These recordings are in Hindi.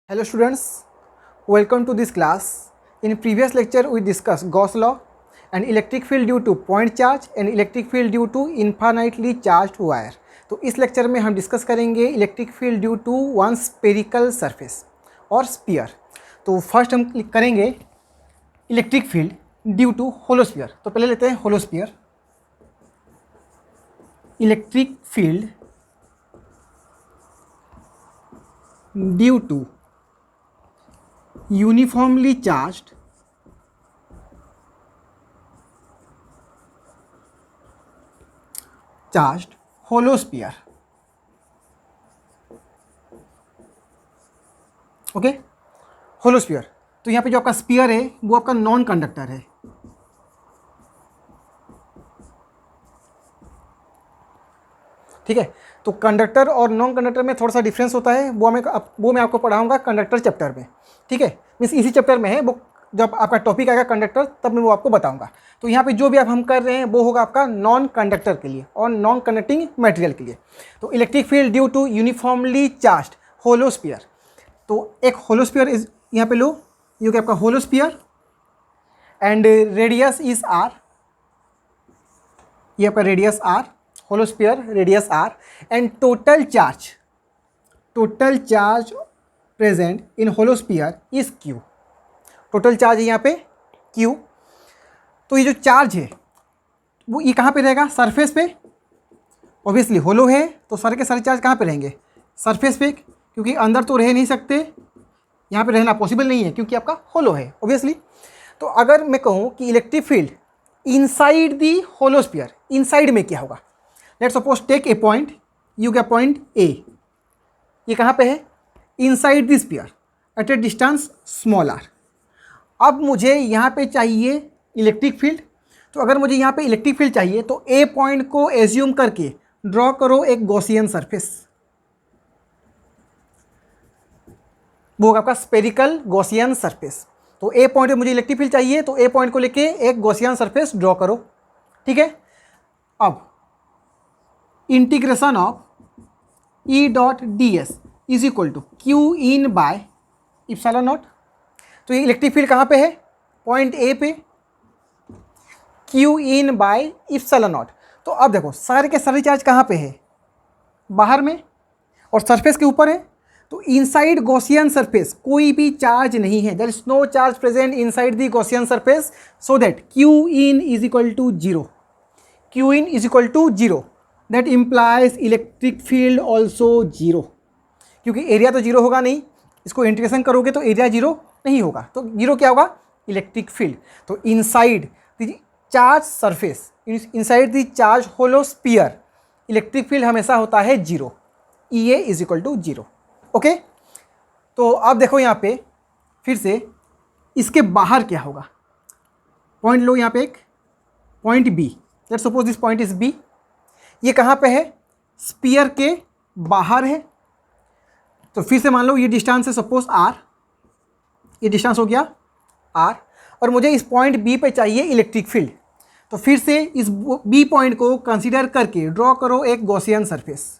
Hello students, welcome to this class. In previous lecture we discussed Gauss law and electric field due to point charge and electric field due to infinitely charged wire. तो इस लेक्चर में हम डिस्कस करेंगे electric field due to one spherical surface और स्पीयर. तो फर्स्ट हम करेंगे electric field due to hollow sphere. तो पहले लेते हैं hollow sphere. Electric field due to uniformly charged holosphere. Okay, hollow sphere. तो यहाँ पे जो आपका स्पीयर है वो आपका नॉन कंडक्टर है. ठीक है, तो कंडक्टर और नॉन कंडक्टर में थोड़ा सा डिफरेंस होता है, वो मैं आपको पढ़ाऊंगा कंडक्टर चैप्टर में. ठीक है, मीन्स इसी चैप्टर में है वो. जब आपका टॉपिक आएगा कंडक्टर तब मैं वो आपको बताऊंगा. तो यहाँ पे जो भी हम कर रहे हैं वो होगा आपका नॉन कंडक्टर के लिए और नॉन कंडक्टिंग मटेरियल के लिए. तो electric field due to uniformly charged hollow sphere. तो एक होलोस्फीयर इज यहाँ पे लो, ये क्या आपका hollow sphere and radius is R. ये आपका radius R, hollow sphere radius R and total charge present in hollow sphere is Q. Total charge है यहाँ पे क्यू. तो ये जो चार्ज है वो ये कहाँ पे रहेगा? सरफेस पे. ऑब्वियसली होलो है तो सारे के सारे चार्ज कहाँ पे रहेंगे? सरफेस पे, क्योंकि अंदर तो रह नहीं सकते, यहाँ पे रहना पॉसिबल नहीं है क्योंकि आपका होलो है ऑब्वियसली. तो अगर मैं कहूँ कि electric field inside the hollow sphere, inside में क्या होगा? Let's suppose take a point, you क्या पॉइंट ए, ये कहाँ पे है? Inside the sphere at a distance small R. अब मुझे यहाँ पे चाहिए इलेक्ट्रिक फील्ड. तो अगर मुझे यहाँ पे इलेक्ट्रिक फील्ड चाहिए तो ए पॉइंट को एज्यूम करके ड्रॉ करो एक गॉसियन सरफेस. वो होगा आपका स्पेरिकल गॉसियन सरफेस. तो ए पॉइंट पे मुझे इलेक्ट्रिक फील्ड चाहिए तो ए पॉइंट को लेके एक गॉसियन सरफेस ड्रॉ करो. ठीक है, अब integration of E dot D S is equal to Q in by epsilon naught. तो ये इलेक्ट्रिक फील्ड कहाँ पे है? पॉइंट ए पे, Q in by epsilon naught. तो अब देखो सारे के सारे चार्ज कहाँ पे है? बाहर में, और सरफेस के ऊपर है. तो इनसाइड गॉसियन सरफेस कोई भी चार्ज नहीं है. There is no charge present inside the Gaussian surface, so that q in is equal to zero. Q in is equal to zero. That implies electric field also zero. क्योंकि एरिया तो जीरो होगा नहीं, इसको इंटीग्रेशन करोगे तो एरिया जीरो नहीं होगा. तो जीरो क्या होगा? Electric field. तो inside the charge surface, inside the charge hollow sphere, electric field हमेशा होता है zero. E A is equal to zero. Okay, तो अब देखो यहाँ पे फिर से इसके बाहर क्या होगा? पॉइंट लो यहाँ पे एक point b. Let's suppose this point is b. ये कहाँ पे है? स्पीयर के बाहर है. तो फिर से मान लो ये डिस्टेंस है सपोज आर, ये डिस्टेंस हो गया आर, और मुझे इस पॉइंट बी पे चाहिए इलेक्ट्रिक फील्ड. तो फिर से इस बी पॉइंट को कंसीडर करके ड्रॉ करो एक गॉसियन सरफेस.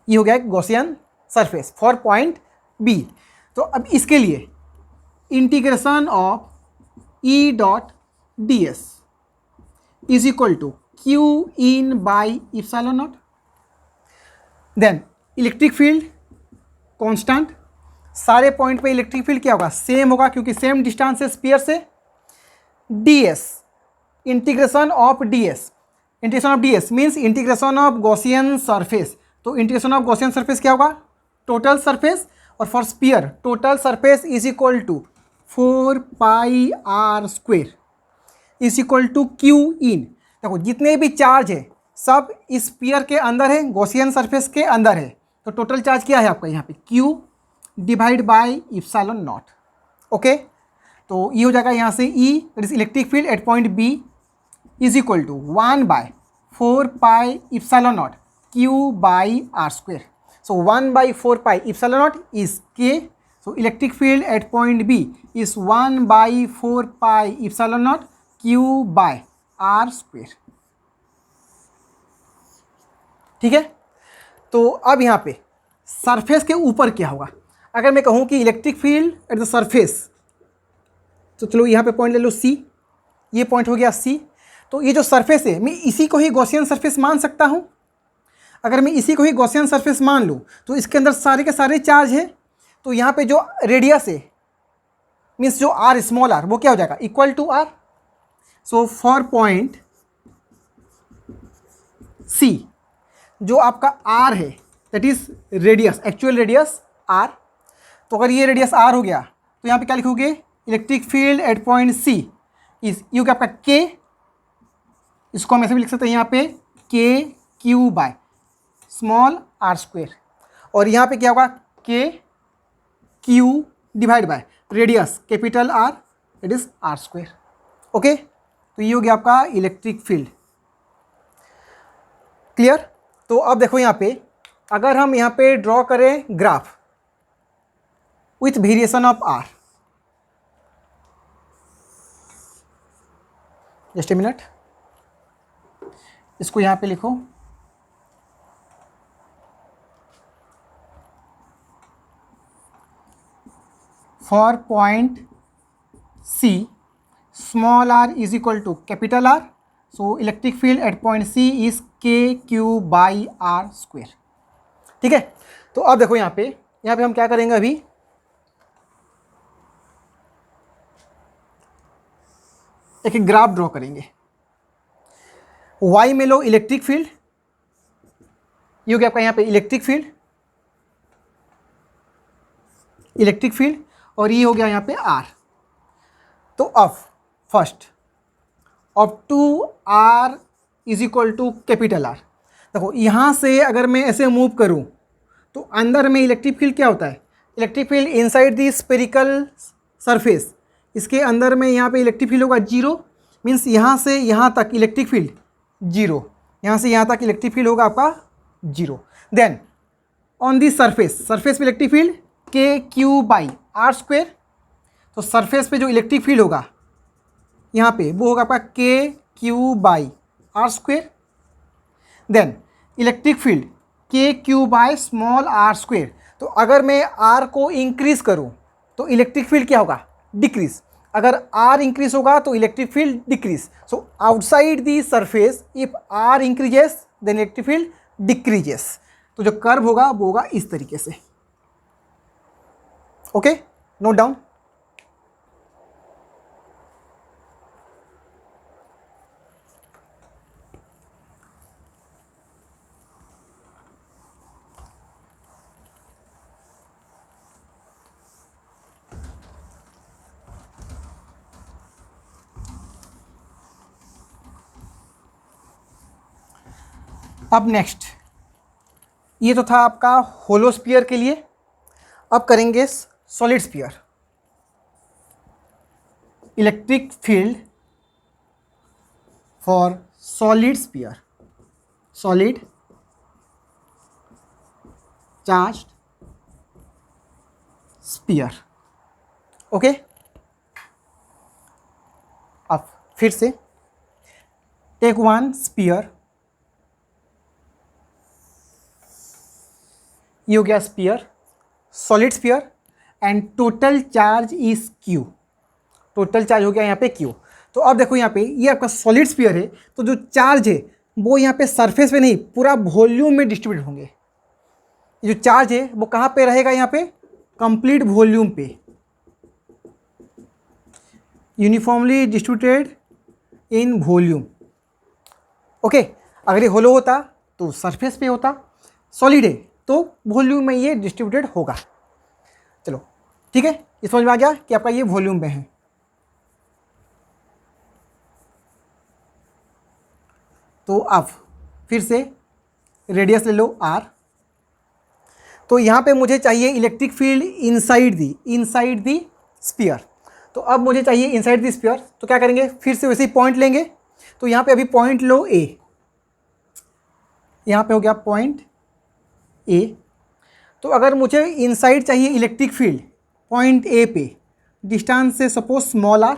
ये हो गया एक Gaussian surface for point b. तो अब इसके लिए integration of E dot D S is equal to Q in by epsilon naught. Then electric field constant, सारे पॉइंट पे इलेक्ट्रिक फील्ड क्या होगा? सेम होगा क्योंकि सेम डिस्टेंस है स्फीयर से. D S, integration of D S. Integration of D S means integration of Gaussian surface. तो इंटीग्रेशन ऑफ गॉसियन सरफेस क्या होगा? Total surface. और for sphere total surface is equal to 4 pi R square is equal to Q in. देखो जितने भी चार्ज है सब इस स्फीयर के अंदर है, गॉसियन सरफेस के अंदर है. तो टोटल चार्ज क्या है आपका यहाँ पे? Q divide by epsilon naught. Okay, तो ये हो जाएगा यहाँ से E, that is electric field at point B is equal to 1 by 4 pi epsilon naught Q by R square. So 1 by 4 pi epsilon naught is K. So electric field at point B is 1 by 4 pi epsilon naught Q by R square. ठीक है, तो अब यहाँ पे सरफेस के ऊपर क्या होगा। अगर मैं कहूँ कि electric field at the surface, तो चलो यहाँ पे पॉइंट ले लो C, ये पॉइंट हो गया C। तो ये जो सरफेस है, मैं इसी को ही गॉसियन सरफेस मान सकता हूँ। अगर मैं इसी को ही गॉसियन सरफेस मान लूँ तो इसके अंदर सारे के सारे चार्ज है, तो यहाँ पे जो रेडियस है मीन्स जो r स्मॉल r वो क्या हो जाएगा, equal to r। So for point C जो आपका r है that is radius, actual radius r। तो अगर ये रेडियस r हो गया तो यहाँ पे क्या लिखोगे, electric field at point C is you क्या आपका k, इसको हम ऐसे भी लिख सकते हैं यहाँ पे k q by small r square, और यहाँ पे क्या होगा k q divide by radius capital R it is r square. Okay, तो ये हो गया आपका इलेक्ट्रिक फील्ड। क्लियर। तो अब देखो यहाँ पे अगर हम यहाँ पे ड्रॉ करें graph with variation of R, just a minute, इसको यहाँ पे लिखो, for point C small r is equal to capital R, so electric field at point C is k q by r square. ठीक है। तो अब देखो यहाँ पे हम क्या करेंगे, अभी एक ग्राफ ड्रॉ करेंगे। y में लो इलेक्ट्रिक फील्ड, ये हो गया आपका यहाँ पे इलेक्ट्रिक फील्ड, और ये हो गया यहाँ पे r। तो अब फर्स्ट अब to r is equal to capital R। देखो यहाँ से अगर मैं ऐसे मूव करूँ तो अंदर में इलेक्ट्रिक फील्ड क्या होता है, इलेक्ट्रिक फील्ड इनसाइड दी स्पेरिकल सरफेस, इसके अंदर में यहाँ पे इलेक्ट्रिक फील्ड होगा 0, मीन्स यहाँ से यहाँ तक इलेक्ट्रिक फील्ड 0, यहाँ से यहाँ तक इलेक्ट्रिक फील्ड होगा आपका 0। देन ऑन दी सरफेस पे electric field k q by r square, तो सरफेस पे जो इलेक्ट्रिक फील्ड होगा यहाँ पे वो होगा आपका k q by r square. Then electric field k q by small r square, तो अगर मैं r को इंक्रीज करूँ तो इलेक्ट्रिक फील्ड क्या होगा, डिक्रीज। अगर r इंक्रीज होगा तो electric field decrease. So outside the surface if r increases then electric field decreases. तो जो कर्व होगा वो होगा इस तरीके से। Okay, note down. अब नेक्स्ट, ये तो था आपका होलो स्फीयर के लिए। अब करेंगे solid sphere. Electric field for solid sphere, solid charged sphere. Okay, अब फिर से टेक वन स्फीयर, ये हो गया sphere, solid sphere, and total charge is Q, total charge हो गया यहाँ पे Q। तो अब देखो यहाँ पे ये आपका सॉलिड स्फीयर है, तो जो चार्ज है वो यहाँ पे सरफेस पे नहीं, पूरा वॉल्यूम में डिस्ट्रीब्यूट होंगे। ये जो चार्ज है वो कहाँ पे रहेगा, यहाँ पे कंप्लीट वॉल्यूम पे, uniformly distributed in volume. Okay, अगर ये होलो होता तो सरफेस पे होता, सॉलिड है तो वॉल्यूम में ये डिस्ट्रीब्यूटेड होगा। चलो ठीक है, इस समझ में आ गया कि आपका ये वॉल्यूम में है। तो अब फिर से रेडियस ले लो r। तो यहाँ पे मुझे चाहिए इलेक्ट्रिक फील्ड इनसाइड दी स्फीयर। तो अब मुझे चाहिए इनसाइड दी स्फीयर, तो क्या करेंगे, फिर से वैसे ही पॉइंट लेंगे। तो यहाँ पे अभी पॉइंट लो A, यहाँ पे हो गया पॉइंट A। तो अगर मुझे इनसाइड चाहिए इलेक्ट्रिक फील्ड पॉइंट A पे, डिस्टेंस से सपोज स्मॉल r,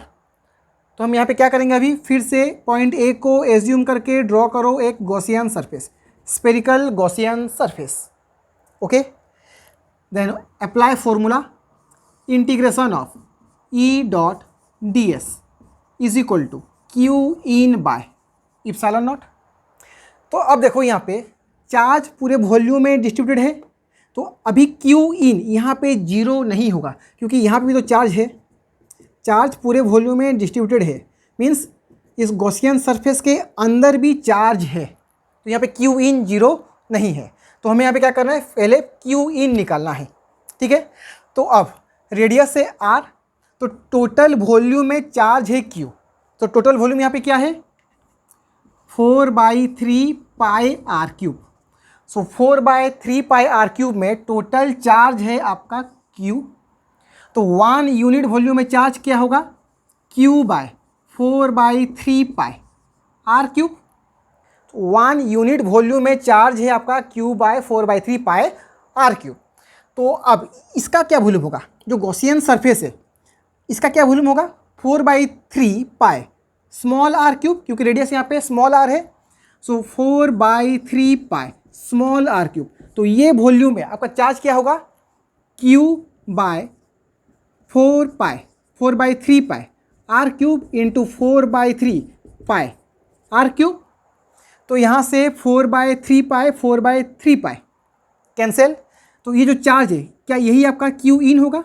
तो हम यहाँ पे क्या करेंगे, अभी फिर से पॉइंट A को एज्यूम करके ड्रॉ करो एक Gaussian surface, spherical Gaussian surface. Okay, then apply formula, integration of E dot D S is equal to Q in by epsilon naught. तो अब देखो यहाँ पे चार्ज पूरे वॉल्यूम में डिस्ट्रीब्यूटेड है, तो अभी क्यू इन यहाँ पे जीरो नहीं होगा क्योंकि यहाँ पे भी तो चार्ज है, चार्ज पूरे वॉल्यूम में डिस्ट्रीब्यूटेड है, मीन्स इस गॉसियन सरफेस के अंदर भी चार्ज है, तो यहाँ पे क्यू इन जीरो नहीं है। तो हमें यहाँ पे क्या करना है, पहले क्यू इन निकालना है, ठीक है। तो अब रेडियस है आर, तो टोटल वॉल्यूम में चार्ज है क्यू, तो टोटल वॉल्यूम यहाँ पे क्या है 4/3 pi are cube. So 4/3 pi are cube में टोटल चार्ज है आपका क्यू, तो 1 यूनिट वॉल्यूम में चार्ज क्या होगा q by 4/3 pi are cube. 1 unit volume में चार्ज है आपका q by 4/3 pi are cube. तो अब इसका क्या वॉल्यूम होगा, जो गॉसियन सरफेस है इसका क्या वॉल्यूम होगा 4/3 पाई स्मॉल आर क्यूब, क्योंकि रेडियस यहाँ पे स्मॉल आर है, so 4/3 pi small r cube. तो ये वॉल्यूम है आपका, चार्ज क्या होगा q by 4/3 pi are cube into 4/3 pi are cube. तो यहाँ से 4/3 पाई कैंसिल, तो ये जो चार्ज है क्या यही आपका क्यू इन होगा,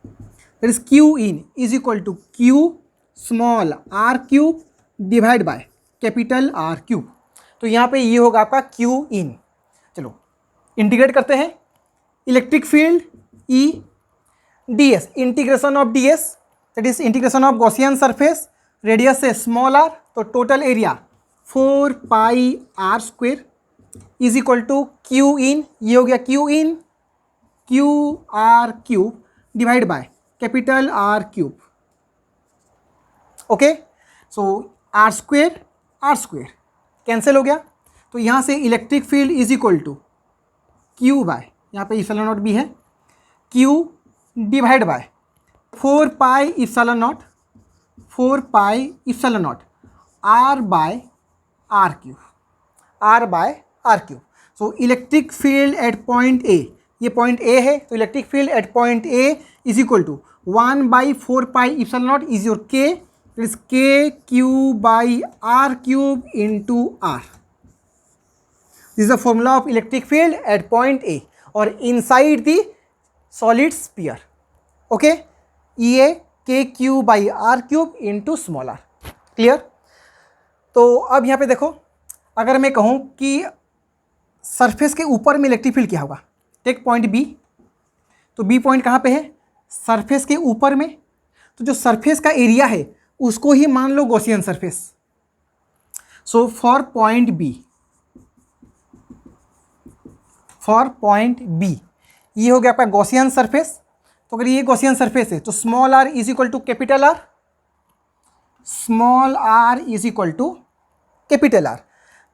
that is q in is equal to q small r cube divide by capital are cube. तो यहाँ पे ये होगा आपका क्यू इन। चलो इंटीग्रेट करते हैं, electric field E D S, integration of D S that is integration of Gaussian surface, radius से स्मॉल आर, तो total area 4 pi R square is equal to Q in, ये हो गया Q in Q R cube divide by capital are cube. Okay, so R square cancel हो गया, तो यहाँ से electric field is equal to Q by, यहाँ पे इप्सिलॉन नॉट भी है, Q divide by 4 pi epsilon naught R by R cube. So electric field at point A, ये पॉइंट ए है, तो electric field at point A is equal to 1/4 pi epsilon naught is your K, it is K Q by R cube into R. This is the formula of electric field at point A और inside the solid sphere. Okay, ये K Q by R cube into small r. Clear. तो अब यहाँ पे देखो, अगर मैं कहूँ कि सरफेस के ऊपर में इलेक्ट्रिक फील्ड क्या होगा, टेक पॉइंट बी, तो बी पॉइंट कहाँ पे है सरफेस के ऊपर में, तो जो सरफेस का एरिया है उसको ही मान लो Gaussian surface. So for point B ये हो गया आपका गॉसियन सरफेस। तो अगर ये गॉसियन सरफेस है तो small R is equal to capital R,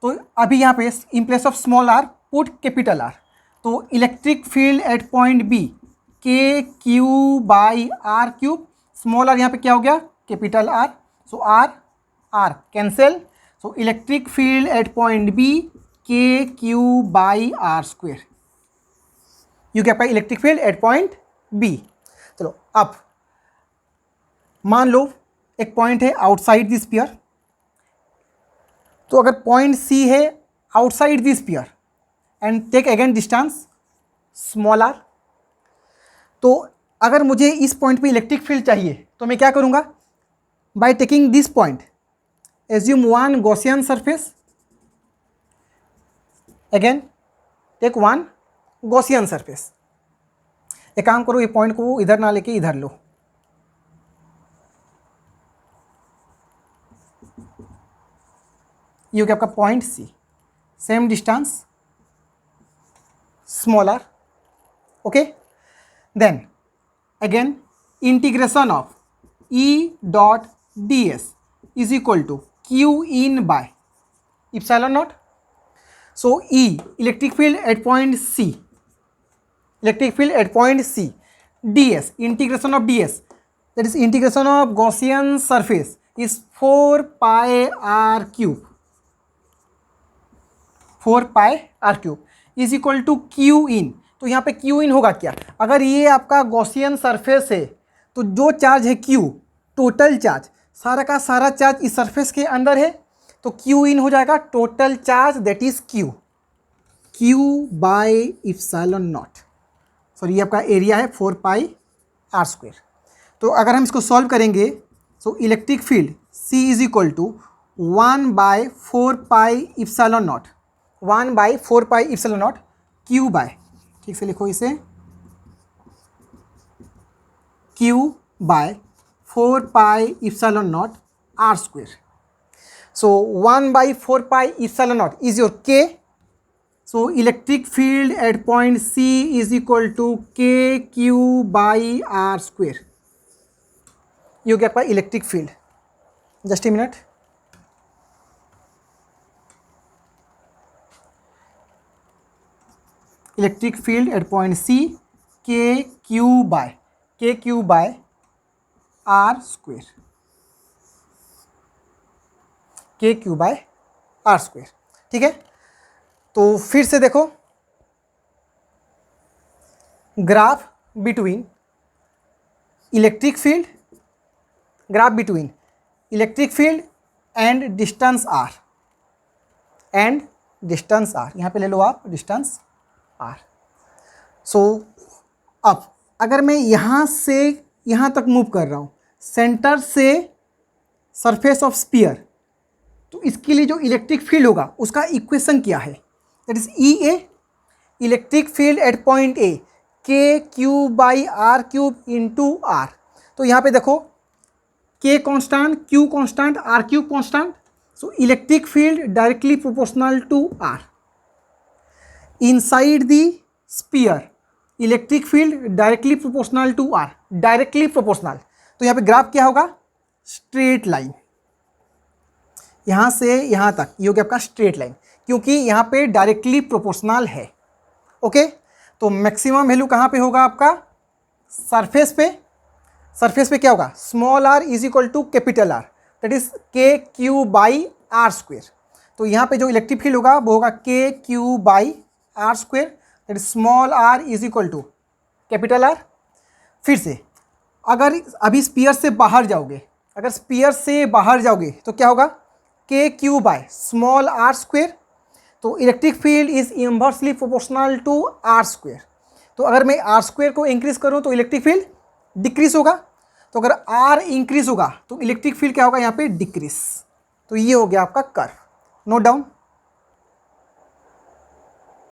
तो अभी यहाँ पे in place of small R put capital R, तो electric field at point B K Q by R cube, small R यहाँ पे क्या हो गया capital R, so R cancel, so electric field at point B K Q by R square, यू क्या पाई electric field at point B. चलो अब मान लो एक पॉइंट है आउटसाइड द स्फीयर, तो अगर पॉइंट सी है outside the sphere and take again distance small are, तो अगर मुझे इस पॉइंट पे इलेक्ट्रिक फील्ड चाहिए तो मैं क्या करूँगा, by taking this point assume one Gaussian surface, again take one Gaussian surface. एक काम करो, ये पॉइंट को इधर ना लेके इधर लो, ये हो गया आपका point C, same distance small R. Okay, then again integration of E dot D S is equal to Q in by epsilon naught. So E electric field at point C, D S integration of D S that is integration of Gaussian surface is 4 pi are cube is equal to Q in. तो यहाँ पे क्यू इन होगा क्या? अगर ये आपका गॉसियन सरफेस है तो जो चार्ज है क्यू, टोटल चार्ज, सारा का सारा चार्ज इस सरफेस के अंदर है, तो क्यू इन हो जाएगा total charge, that is q by epsilon naught. Sorry, ये आपका एरिया है 4πr²। तो अगर हम इसको सॉल्व करेंगे तो electric field C is equal to 1/4π epsilon naught, 1/4π epsilon naught Q by, ठीक से लिखो इसे, Q by 4π epsilon naught r²। So 1/4π epsilon naught is your K। So electric field at point C is equal to KQ by r²। ये हो गया आपका electric field. Just a minute, electric field at point C KQ by r², KQ by r²। ठीक है, तो फिर से देखो, graph between electric field, graph between electric field and distance r, यहाँ पे ले लो आप डिस्टेंस r। सो अब अगर मैं यहाँ से यहाँ तक मूव कर रहा हूँ, सेंटर से सरफेस ऑफ स्फीयर, तो इसके लिए जो इलेक्ट्रिक फील्ड होगा उसका इक्वेशन क्या है? That is EA, electric field at point A, KQ by r³ into r। तो यहाँ पे देखो, K constant, Q constant, r³ constant, so electric field directly proportional to r। Inside the sphere, electric field directly proportional to r, directly proportional. तो यहाँ पे ग्राफ क्या होगा? स्ट्रेट लाइन, यहाँ से यहाँ तक ये हो गया आपका स्ट्रेट लाइन, क्योंकि यहाँ पे डायरेक्टली प्रोपोर्शनल है। ओके, तो मैक्सिमम वैल्यू कहाँ पे होगा आपका? सरफेस पे। सरफेस पे क्या होगा? Small r is equal to capital R, that is KQ by r²। तो यहाँ पे जो इलेक्ट्रिक फील्ड होगा वो होगा KQ by r², that is small r is equal to capital R। फिर से अगर अभी स्फीयर से बाहर जाओगे, अगर स्फीयर से बाहर जाओगे तो क्या होगा? KQ by small r²। तो electric field is inversely proportional to r²। तो अगर मैं r² को इंक्रीज करूँ तो इलेक्ट्रिक फील्ड डिक्रीज होगा, तो अगर r इंक्रीज होगा तो इलेक्ट्रिक फील्ड क्या होगा? यहाँ पे डिक्रीज। तो ये हो गया आपका कर्व। Note down.